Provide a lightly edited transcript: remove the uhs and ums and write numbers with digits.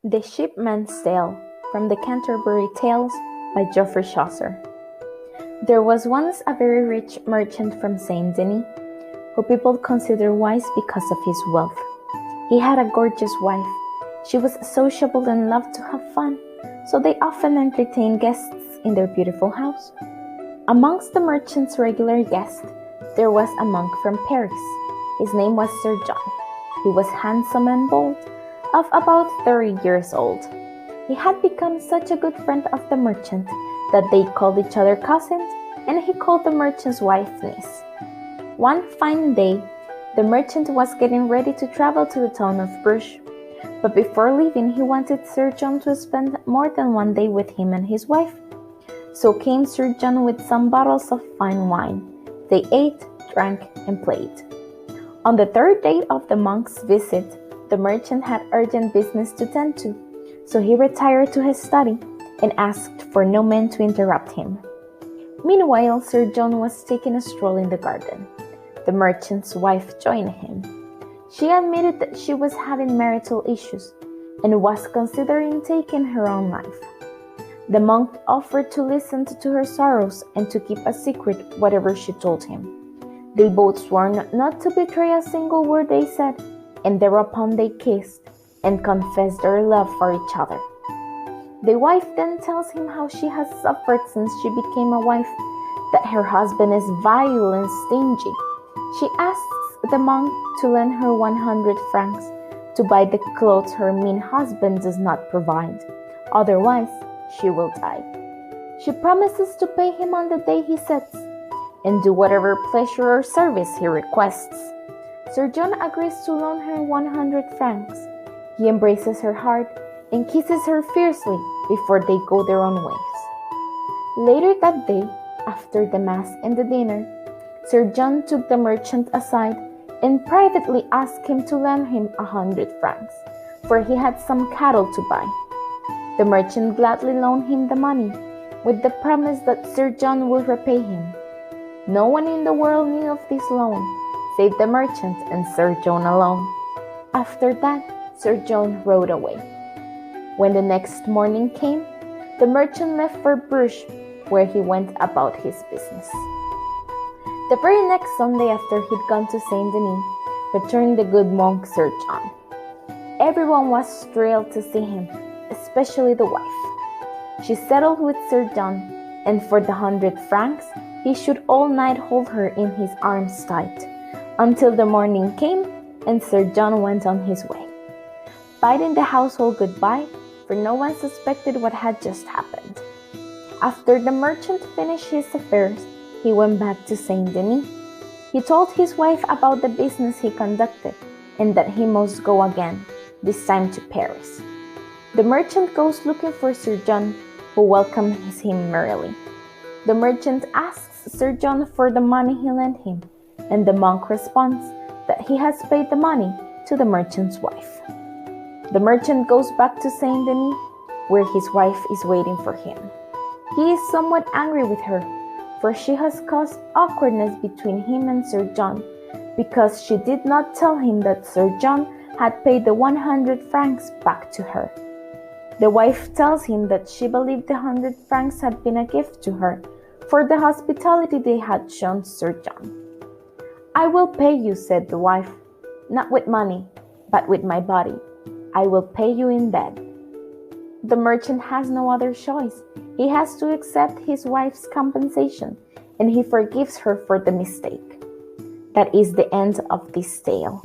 The Shipman's Tale from the Canterbury Tales by Geoffrey Chaucer. There was once a very rich merchant from Saint Denis, who people consider wise because of his wealth. He had a gorgeous wife. She was sociable and loved to have fun, so they often entertained guests in their beautiful house. Amongst the merchant's regular guests, there was a monk from Paris. His name was Sir John. He was handsome and bold, of about 30 years old. He had become such a good friend of the merchant that they called each other cousins, and he called the merchant's wife niece. One fine day, the merchant was getting ready to travel to the town of Bruges, but before leaving he wanted Sir John to spend more than one day with him and his wife. So came Sir John with some bottles of fine wine. They ate, drank, and played. On the third day of the monk's visit, the merchant had urgent business to tend to, so he retired to his study and asked for no man to interrupt him. Meanwhile, Sir John was taking a stroll in the garden. The merchant's wife joined him. She admitted that she was having marital issues and was considering taking her own life. The monk offered to listen to her sorrows and to keep a secret whatever she told him. They both swore not to betray a single word they said, and thereupon they kissed and confessed their love for each other. The wife then tells him how she has suffered since she became a wife, that her husband is vile and stingy. She asks the monk to lend her 100 francs to buy the clothes her mean husband does not provide. Otherwise, she will die. She promises to pay him on the day he sets, and do whatever pleasure or service he requests. Sir John agrees to loan her 100 francs. He embraces her hard and kisses her fiercely before they go their own ways. Later that day, after the mass and the dinner, Sir John took the merchant aside and privately asked him to lend him 100 francs, for he had some cattle to buy. The merchant gladly loaned him the money, with the promise that Sir John would repay him. No one in the world knew of this loan, save the merchant and Sir John alone. After that, Sir John rode away. When the next morning came, the merchant left for Bruges, where he went about his business. The very next Sunday after he'd gone to Saint Denis, returned the good monk Sir John. Everyone was thrilled to see him, especially the wife. She settled with Sir John, and for the 100 francs, he should all night hold her in his arms tight, until the morning came and Sir John went on his way, bidding the household goodbye, for no one suspected what had just happened. After the merchant finished his affairs, he went back to Saint Denis. He told his wife about the business he conducted and that he must go again, this time to Paris. The merchant goes looking for Sir John, who welcomes him merrily. The merchant asks Sir John for the money he lent him, and the monk responds that he has paid the money to the merchant's wife. The merchant goes back to Saint Denis, where his wife is waiting for him. He is somewhat angry with her, for she has caused awkwardness between him and Sir John, because she did not tell him that Sir John had paid the 100 francs back to her. The wife tells him that she believed the 100 francs had been a gift to her for the hospitality they had shown Sir John. "I will pay you," said the wife, "not with money, but with my body. I will pay you in bed." The merchant has no other choice. He has to accept his wife's compensation, and he forgives her for the mistake. That is the end of this tale.